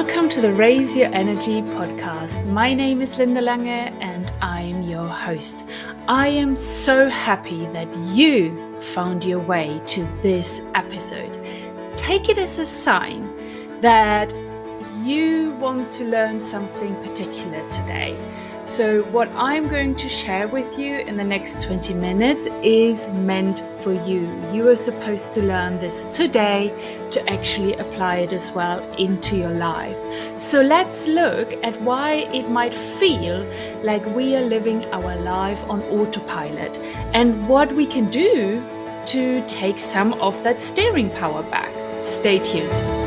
Welcome to the Raise Your Energy podcast. My name is Linda Lange and I'm your host. I am so happy that you found your way to this episode. Take it as a sign that you want to learn something particular today. So what I'm going to share with you in the next 20 minutes is meant for you. You are supposed to learn this today to actually apply it as well into your life. So let's look at why it might feel like we are living our life on autopilot and what we can do to take some of that steering power back. Stay tuned.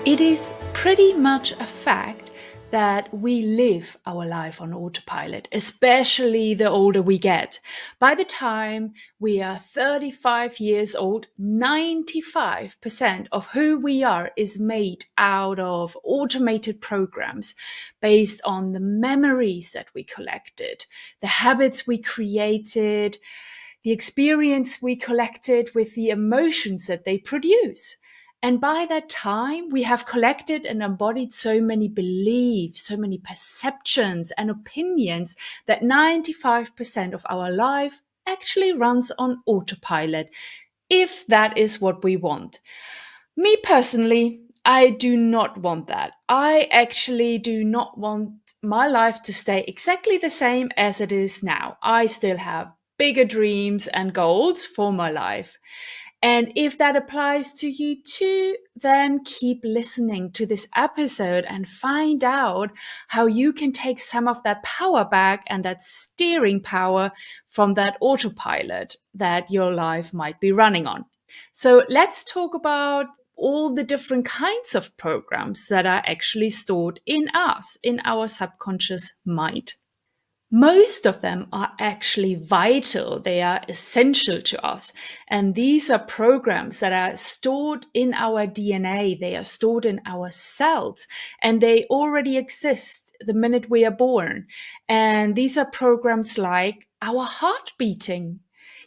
It is pretty much a fact that we live our life on autopilot, especially the older we get. By the time we are 35 years old, 95% of who we are is made out of automated programs based on the memories that we collected, the habits we created, the experience we collected with the emotions that they produce. And by that time, we have collected and embodied so many beliefs, so many perceptions and opinions that 95% of our life actually runs on autopilot, if that is what we want. Me personally, I do not want that. I actually do not want my life to stay exactly the same as it is now. I still have bigger dreams and goals for my life. And if that applies to you too, then keep listening to this episode and find out how you can take some of that power back and that steering power from that autopilot that your life might be running on. So let's talk about all the different kinds of programs that are actually stored in us, in our subconscious mind. Most of them are actually vital. They are essential to us. And these are programs that are stored in our DNA. They are stored in our cells and they already exist the minute we are born. And these are programs like our heart beating.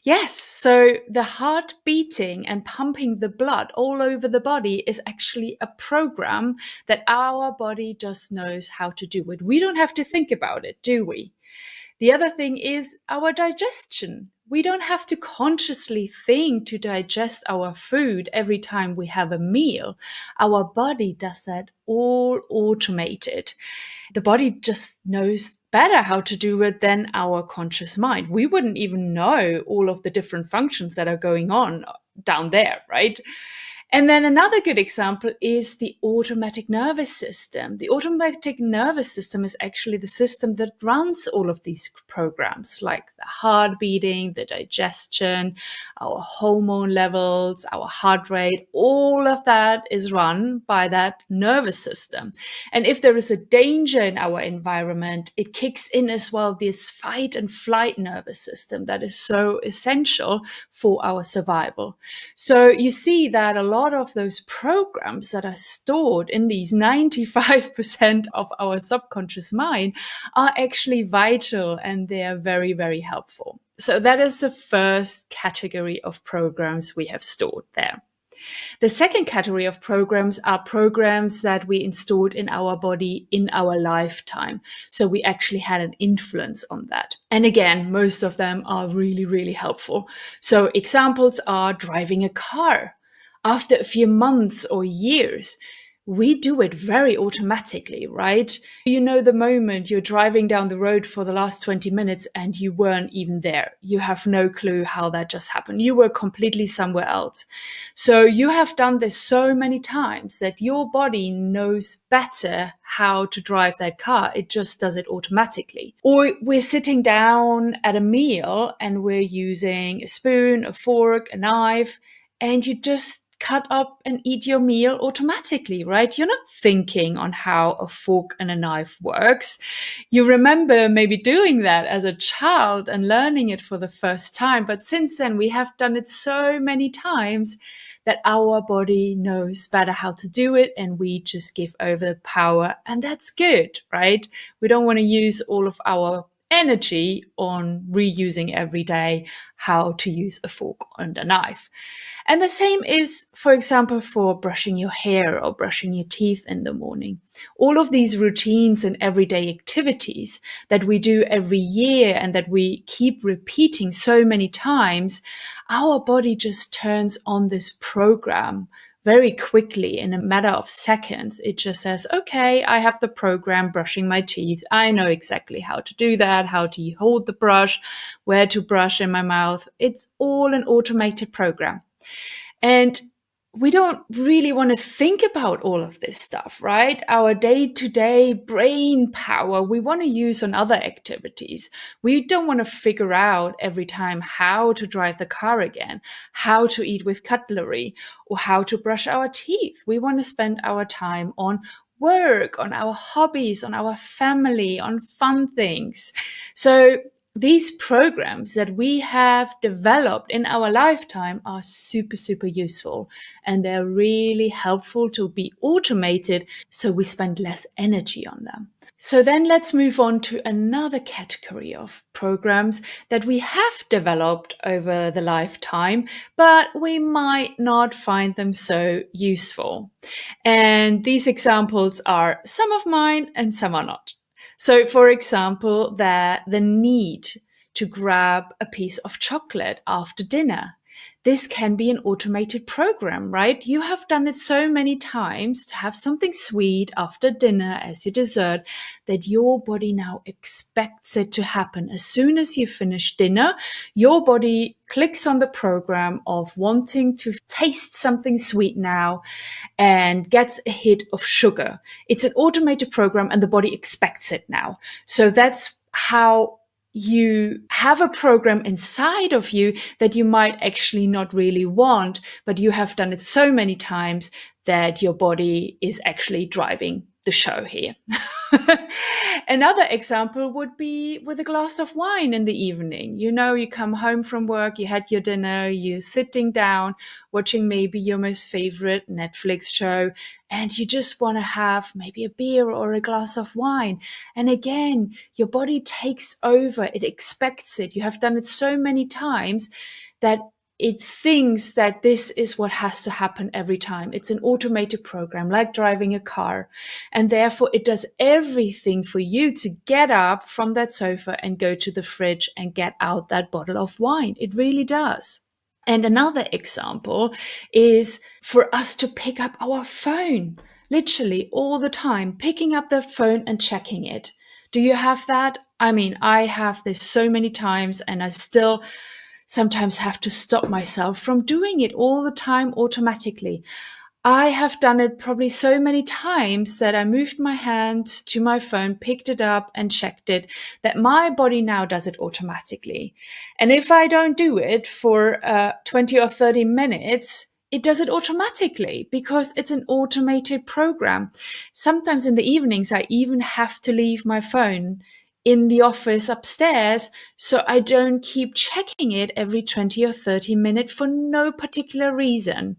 Yes, so the heart beating and pumping the blood all over the body is actually a program that our body just knows how to do it. We don't have to think about it, do we? The other thing is our digestion. We don't have to consciously think to digest our food every time we have a meal. Our body does that all automated. The body just knows better how to do it than our conscious mind. We wouldn't even know all of the different functions that are going on down there, right? And then another good example is the automatic nervous system. The automatic nervous system is actually the system that runs all of these programs, like the heart beating, the digestion, our hormone levels, our heart rate. All of that is run by that nervous system. And if there is a danger in our environment, it kicks in as well this fight and flight nervous system that is so essential for our survival. So you see that a lot of those programs that are stored in these 95% of our subconscious mind are actually vital and they are very, very helpful. So that is the first category of programs we have stored there. The second category of programs are programs that we installed in our body in our lifetime. So we actually had an influence on that. And again, most of them are really, really helpful. So examples are driving a car. After a few months or years, we do it very automatically, right? You know the moment you're driving down the road for the last 20 minutes and you weren't even there. You have no clue how that just happened. You were completely somewhere else. So you have done this so many times that your body knows better how to drive that car. It just does it automatically. Or we're sitting down at a meal and we're using a spoon, a fork, a knife, and you just cut up and eat your meal automatically, right? You're not thinking on how a fork and a knife works. You remember maybe doing that as a child and learning it for the first time. But since then, we have done it so many times that our body knows better how to do it, and we just give over the power. And that's good, right? We don't want to use all of our energy on reusing every day how to use a fork and a knife. And the same is, for example, for brushing your hair or brushing your teeth in the morning. All of these routines and everyday activities that we do every year and that we keep repeating so many times, our body just turns on this program very quickly in a matter of seconds. It just says, okay, I have the program brushing my teeth. I know exactly how to do that, how to hold the brush, where to brush in my mouth. It's all an automated program. And we don't really want to think about all of this stuff, right? Our day-to-day brain power, we want to use on other activities. We don't want to figure out every time how to drive the car again, how to eat with cutlery, or how to brush our teeth. We want to spend our time on work, on our hobbies, on our family, on fun things. So these programs that we have developed in our lifetime are super, super useful, and they're really helpful to be automated so we spend less energy on them. So then let's move on to another category of programs that we have developed over the lifetime, but we might not find them so useful. And these examples are some of mine and some are not. So, for example, the need to grab a piece of chocolate after dinner. This can be an automated program, right? You have done it so many times to have something sweet after dinner as your dessert that your body now expects it to happen. As soon as you finish dinner, your body clicks on the program of wanting to taste something sweet now and gets a hit of sugar. It's an automated program and the body expects it now. So that's how you have a program inside of you that you might actually not really want, but you have done it so many times that your body is actually driving the show here. Another example would be with a glass of wine in the evening. You know, you come home from work, you had your dinner, you're sitting down, watching maybe your most favorite Netflix show, and you just want to have maybe a beer or a glass of wine. And again, your body takes over. It expects it. You have done it so many times that it thinks that this is what has to happen every time. It's an automated program, like driving a car. And therefore, it does everything for you to get up from that sofa and go to the fridge and get out that bottle of wine. It really does. And another example is for us to pick up our phone, literally all the time, picking up the phone and checking it. Do you have that? I mean, I have this so many times, and I still sometimes have to stop myself from doing it all the time automatically. I have done it probably so many times that I moved my hand to my phone, picked it up and checked it, that my body now does it automatically. And if I don't do it for 20 or 30 minutes, it does it automatically because it's an automated program. Sometimes in the evenings, I even have to leave my phone in the office upstairs so I don't keep checking it every 20 or 30 minutes for no particular reason.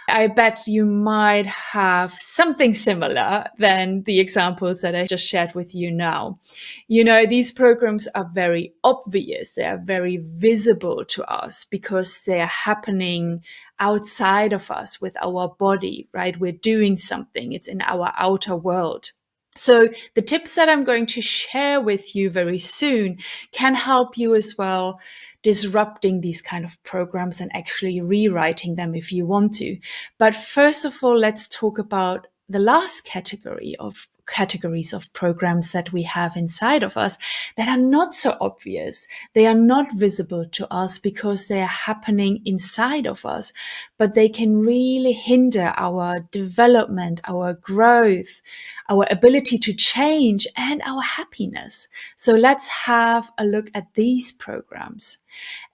I bet you might have something similar than the examples that I just shared with you now. You know, these programs are very obvious. They are very visible to us because they are happening outside of us with our body, right? We're doing something. It's in our outer world. So the tips that I'm going to share with you very soon can help you as well disrupting these kind of programs and actually rewriting them if you want to. But first of all, let's talk about the last category of categories of programs that we have inside of us that are not so obvious. They are not visible to us because they are happening inside of us, but they can really hinder our development, our growth, our ability to change, and our happiness. So let's have a look at these programs.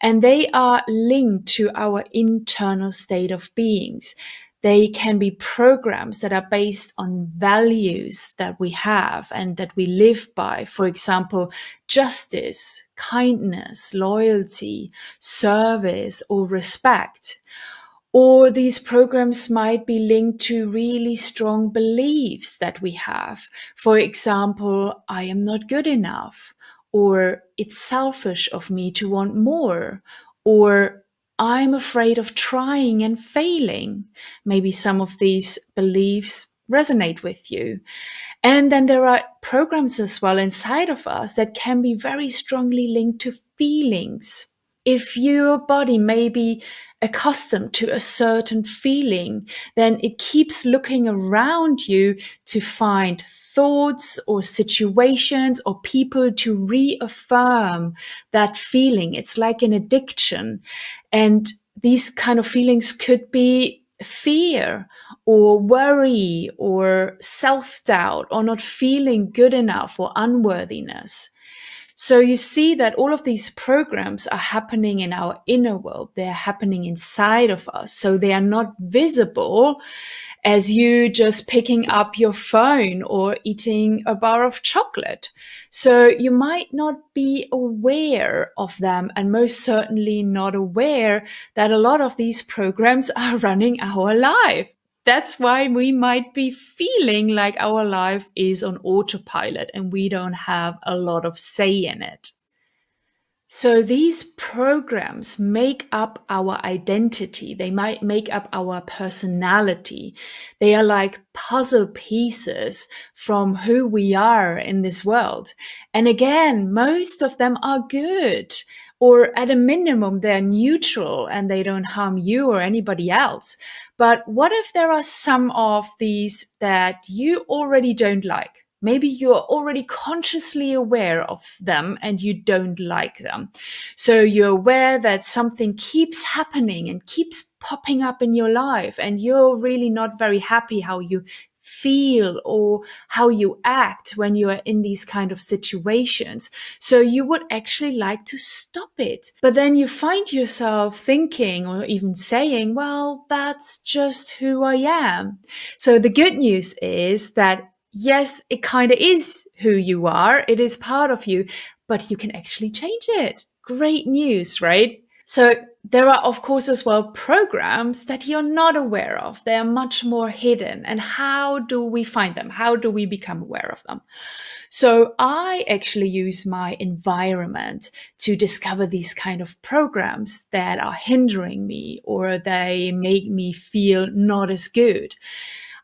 And they are linked to our internal state of beings. They can be programs that are based on values that we have and that we live by. For example, justice, kindness, loyalty, service, or respect. Or these programs might be linked to really strong beliefs that we have. For example, I am not good enough, or it's selfish of me to want more, or I'm afraid of trying and failing. Maybe some of these beliefs resonate with you. And then there are programs as well inside of us that can be very strongly linked to feelings. If your body may be accustomed to a certain feeling, then it keeps looking around you to find thoughts or situations or people to reaffirm that feeling. It's like an addiction. And these kind of feelings could be fear or worry or self-doubt or not feeling good enough or unworthiness. So you see that all of these programs are happening in our inner world. They're happening inside of us. So they are not visible as you just picking up your phone or eating a bar of chocolate. So you might not be aware of them, and most certainly not aware that a lot of these programs are running our life. That's why we might be feeling like our life is on autopilot and we don't have a lot of say in it. So these programs make up our identity. They might make up our personality. They are like puzzle pieces from who we are in this world. And again, most of them are good, or at a minimum, they're neutral and they don't harm you or anybody else. But what if there are some of these that you already don't like? Maybe you're already consciously aware of them and you don't like them. So you're aware that something keeps happening and keeps popping up in your life, and you're really not very happy how you feel or how you act when you are in these kind of situations. So you would actually like to stop it. But then you find yourself thinking or even saying, well, that's just who I am. So the good news is that yes, it kind of is who you are. It is part of you, but you can actually change it. Great news, right? So there are, of course, as well programs that you're not aware of. They are much more hidden. And how do we find them? How do we become aware of them? So I actually use my environment to discover these kind of programs that are hindering me or they make me feel not as good.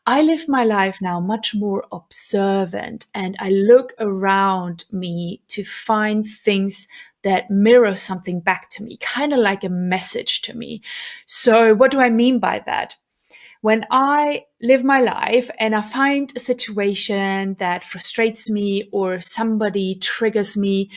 I live my life now much more observant, and I look around me to find things that mirror something back to me, kind of like a message to me. So what do I mean by that? When I live my life and I find a situation that frustrates me or somebody triggers me,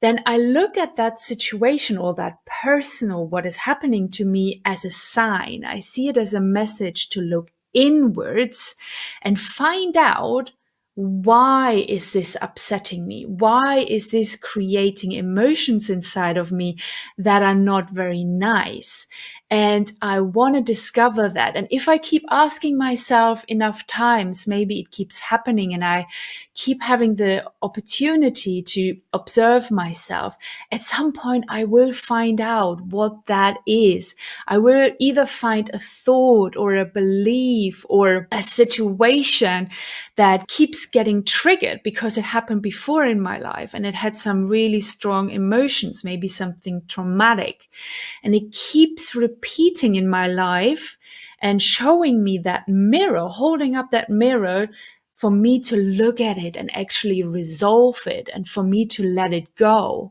then I look at that situation or that person or what is happening to me as a sign. I see it as a message to look inwards and find out, why is this upsetting me? Why is this creating emotions inside of me that are not very nice? And I want to discover that. And if I keep asking myself enough times, maybe it keeps happening and I keep having the opportunity to observe myself. At some point, I will find out what that is. I will either find a thought or a belief or a situation that keeps getting triggered because it happened before in my life and it had some really strong emotions, maybe something traumatic. And it keeps repeating in my life and showing me that mirror, holding up that mirror for me to look at it and actually resolve it, and for me to let it go.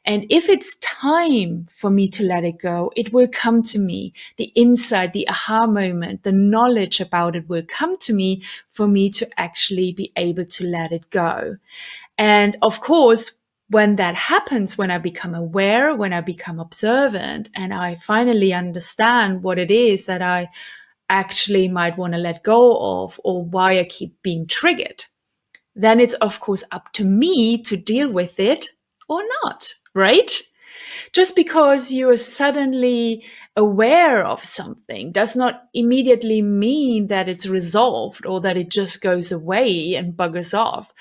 And if it's time for me to let it go, it will come to me. The insight, the aha moment, the knowledge about it will come to me for me to actually be able to let it go. And of course, when that happens, when I become aware, when I become observant, and I finally understand what it is that I actually might want to let go of, or why I keep being triggered, then it's of course up to me to deal with it or not, right? Just because you are suddenly aware of something does not immediately mean that it's resolved or that it just goes away and buggers off.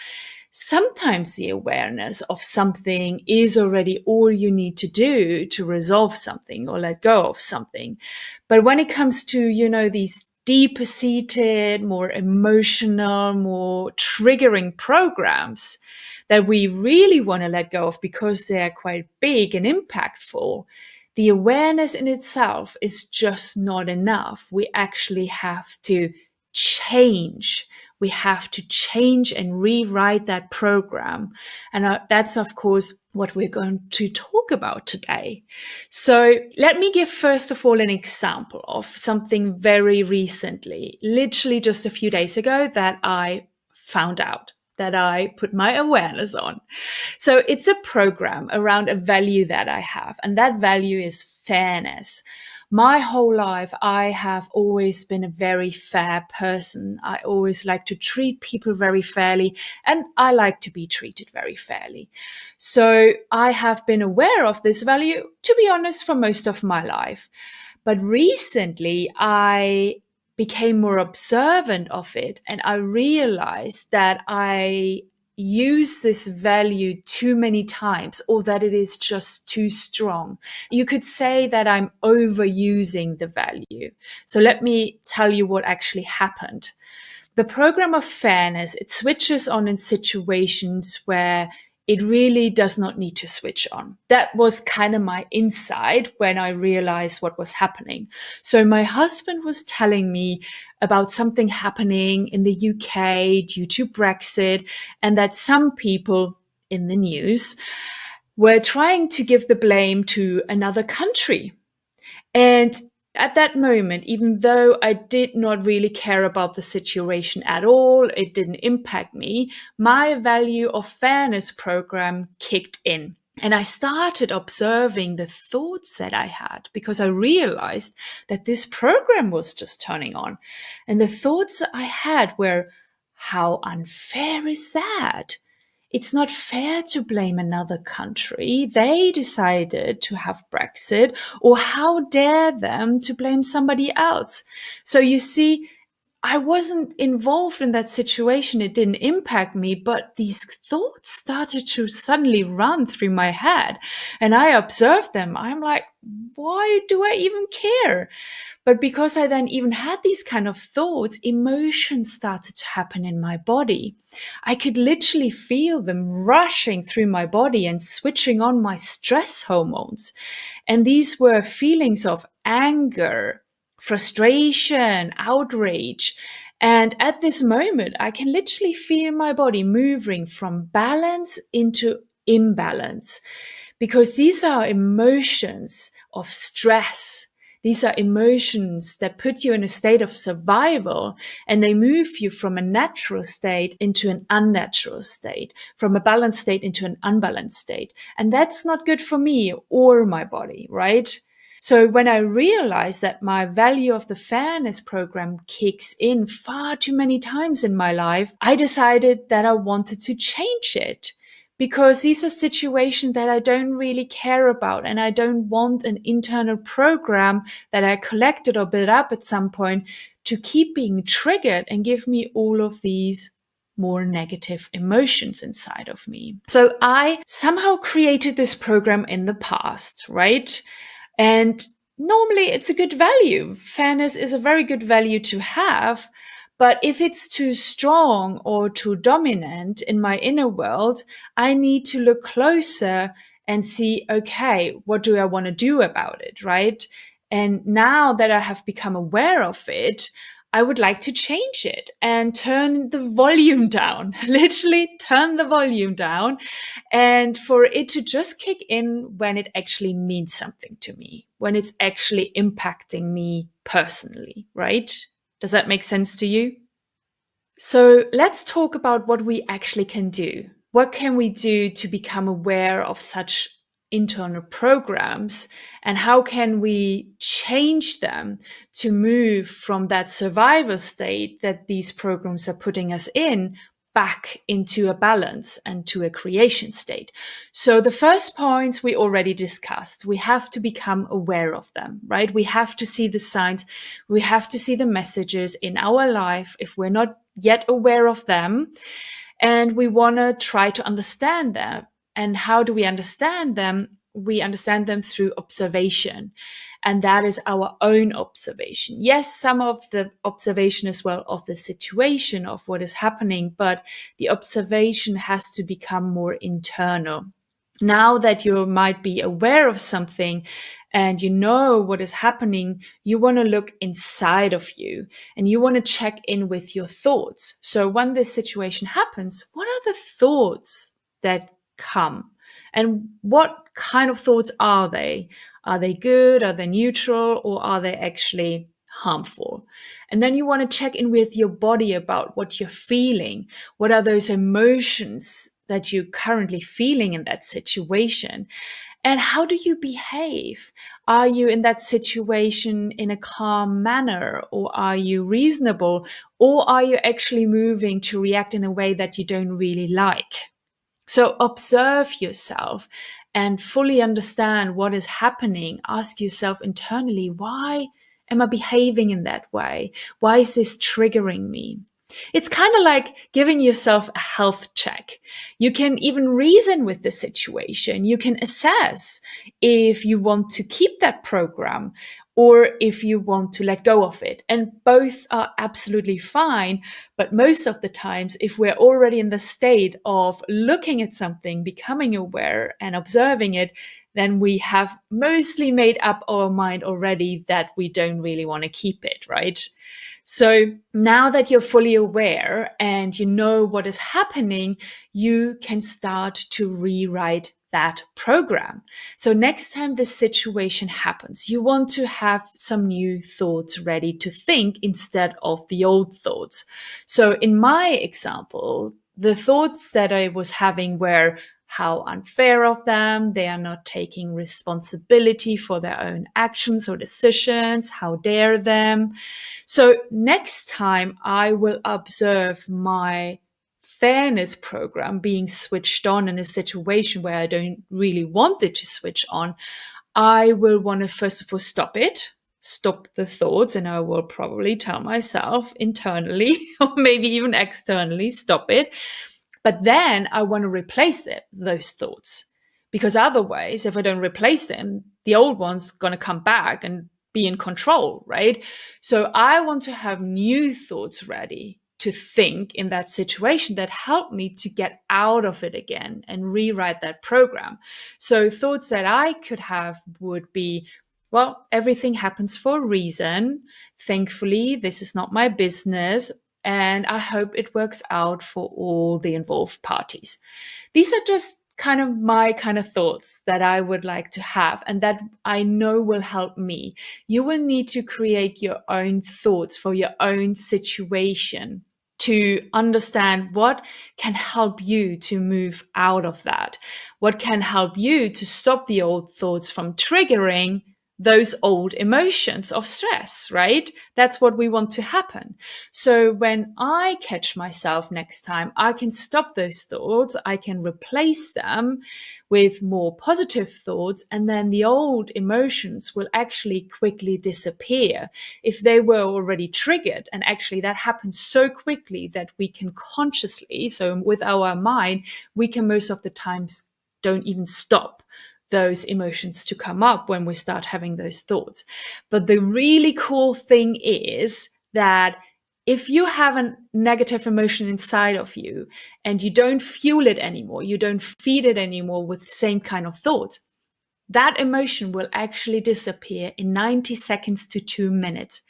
Sometimes the awareness of something is already all you need to do to resolve something or let go of something. But when it comes to, these deeper seated, more emotional, more triggering programs that we really want to let go of because they are quite big and impactful, the awareness in itself is just not enough. We actually have to change. We have to change and rewrite that program. And that's, of course, what we're going to talk about today. So let me give, first of all, an example of something very recently, literally just a few days ago, that I found out, that I put my awareness on. So it's a program around a value that I have, and that value is fairness. My whole life, I have always been a very fair person. I always like to treat people very fairly, and I like to be treated very fairly. So I have been aware of this value, to be honest, for most of my life. But recently, I became more observant of it, and I realized that I use this value too many times, or that it is just too strong. You could say that I'm overusing the value. So let me tell you what actually happened. The program of fairness, it switches on in situations where it really does not need to switch on. That was kind of my insight when I realized what was happening. So my husband was telling me about something happening in the UK due to Brexit, and that some people in the news were trying to give the blame to another country. And at that moment, even though I did not really care about the situation at all, it didn't impact me, my value of fairness program kicked in. And I started observing the thoughts that I had, because I realized that this program was just turning on. And the thoughts I had were, how unfair is that? It's not fair to blame another country. They decided to have Brexit, or how dare them to blame somebody else? So you see, I wasn't involved in that situation. It didn't impact me, but these thoughts started to suddenly run through my head, and I observed them. I'm like, why do I even care? But because I then even had these kind of thoughts, emotions started to happen in my body. I could literally feel them rushing through my body and switching on my stress hormones. And these were feelings of anger, frustration, outrage. And at this moment, I can literally feel my body moving from balance into imbalance, because these are emotions of stress. These are emotions that put you in a state of survival, and they move you from a natural state into an unnatural state, from a balanced state into an unbalanced state. And that's not good for me or my body, right? So when I realized that my value of the fairness program kicks in far too many times in my life, I decided that I wanted to change it. Because these are situations that I don't really care about, and I don't want an internal program that I collected or built up at some point to keep being triggered and give me all of these more negative emotions inside of me. So I somehow created this program in the past, right? And normally it's a good value. Fairness is a very good value to have. But if it's too strong or too dominant in my inner world, I need to look closer and see, okay, what do I want to do about it, right? And now that I have become aware of it, I would like to change it and turn the volume down, literally turn the volume down, and for it to just kick in when it actually means something to me, when it's actually impacting me personally, right? Does that make sense to you? So let's talk about what we actually can do. What can we do to become aware of such internal programs, and how can we change them to move from that survival state that these programs are putting us in back into a balance and to a creation state? So the first points we already discussed. We have to become aware of them, right? We have to see the signs. We have to see the messages in our life if we're not yet aware of them. And we want to try to understand them. And how do we understand them? We understand them through observation. And that is our own observation. Yes, some of the observation as well of the situation of what is happening, but the observation has to become more internal. Now that you might be aware of something and you know what is happening, you want to look inside of you and you want to check in with your thoughts. So when this situation happens, what are the thoughts that come? And what kind of thoughts are they? Are they good? Are they neutral? Or are they actually harmful? And then you want to check in with your body about what you're feeling. What are those emotions that you're currently feeling in that situation? And how do you behave? Are you in that situation in a calm manner, or are you reasonable, or are you actually moving to react in a way that you don't really like? So observe yourself and fully understand what is happening. Ask yourself internally, why am I behaving in that way? Why is this triggering me? It's kind of like giving yourself a health check. You can even reason with the situation. You can assess if you want to keep that program or if you want to let go of it. And both are absolutely fine. But most of the times, if we're already in the state of looking at something, becoming aware and observing it, then we have mostly made up our mind already that we don't really want to keep it, right? So now that you're fully aware and you know what is happening, you can start to rewrite that program. So next time this situation happens, you want to have some new thoughts ready to think instead of the old thoughts. So in my example, the thoughts that I was having were how unfair of them, they are not taking responsibility for their own actions or decisions, how dare them. So next time I will observe my fairness program being switched on in a situation where I don't really want it to switch on, I will want to first of all stop the thoughts, and I will probably tell myself internally or maybe even externally, stop it. But then I want to replace those thoughts, because otherwise, if I don't replace them, the old one's going to come back and be in control, right? So I want to have new thoughts ready to think in that situation that help me to get out of it again and rewrite that program. So thoughts that I could have would be, well, everything happens for a reason. Thankfully, this is not my business. And I hope it works out for all the involved parties. These are just kind of my kind of thoughts that I would like to have and that I know will help me. You will need to create your own thoughts for your own situation to understand what can help you to move out of that, what can help you to stop the old thoughts from triggering those old emotions of stress, right? That's what we want to happen. So when I catch myself next time, I can stop those thoughts. I can replace them with more positive thoughts. And then the old emotions will actually quickly disappear if they were already triggered. And actually that happens so quickly that we can consciously, so with our mind, we can most of the times don't even stop those emotions to come up when we start having those thoughts. But the really cool thing is that if you have a negative emotion inside of you and you don't fuel it anymore, you don't feed it anymore with the same kind of thoughts, that emotion will actually disappear in 90 seconds to 2 minutes.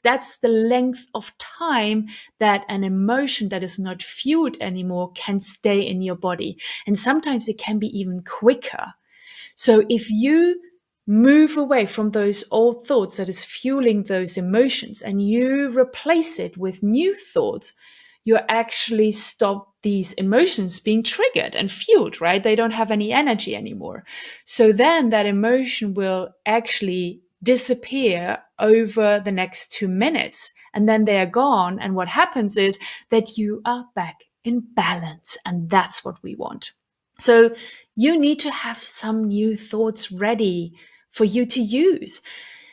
That's the length of time that an emotion that is not fueled anymore can stay in your body. And sometimes it can be even quicker. So if you move away from those old thoughts that is fueling those emotions and you replace it with new thoughts, you actually stop these emotions being triggered and fueled, right? They don't have any energy anymore. So then that emotion will actually disappear over the next 2 minutes, and then they are gone. And what happens is that you are back in balance, and that's what we want. So you need to have some new thoughts ready for you to use.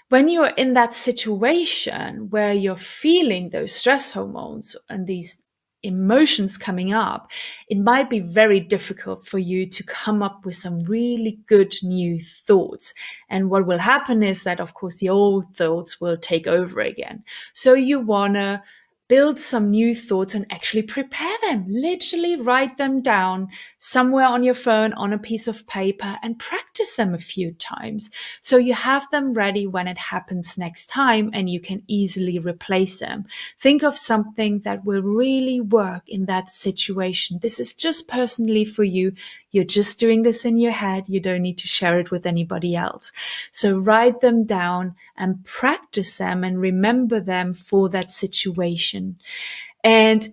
When you're in that situation where you're feeling those stress hormones and these emotions coming up, it might be very difficult for you to come up with some really good new thoughts. And what will happen is that, of course, the old thoughts will take over again. So you want to build some new thoughts and actually prepare them. Literally write them down somewhere on your phone, on a piece of paper, and practice them a few times. So you have them ready when it happens next time and you can easily replace them. Think of something that will really work in that situation. This is just personally for you. You're just doing this in your head. You don't need to share it with anybody else. So write them down and practice them and remember them for that situation. And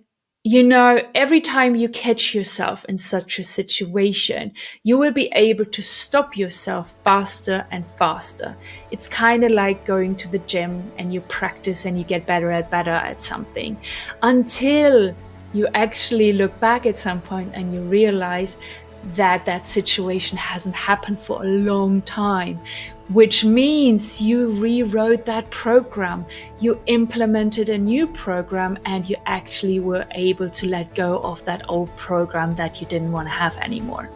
every time you catch yourself in such a situation, you will be able to stop yourself faster and faster. It's kind of like going to the gym and you practice and you get better at something until you actually look back at some point and you realize that situation hasn't happened for a long time, which means you rewrote that program, you implemented a new program, and you actually were able to let go of that old program that you didn't want to have anymore.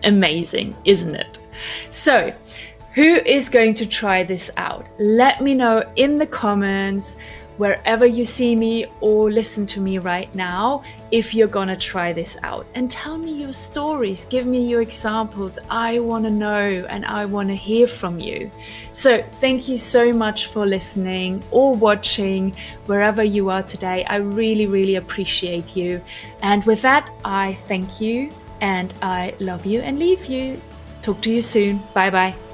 Amazing, isn't it? So, who is going to try this out? Let me know in the comments, wherever you see me or listen to me right now, if you're gonna try this out. And tell me your stories, give me your examples. I wanna know and I wanna hear from you. So thank you so much for listening or watching wherever you are today. I really, really appreciate you. And with that, I thank you and I love you and leave you. Talk to you soon. Bye bye.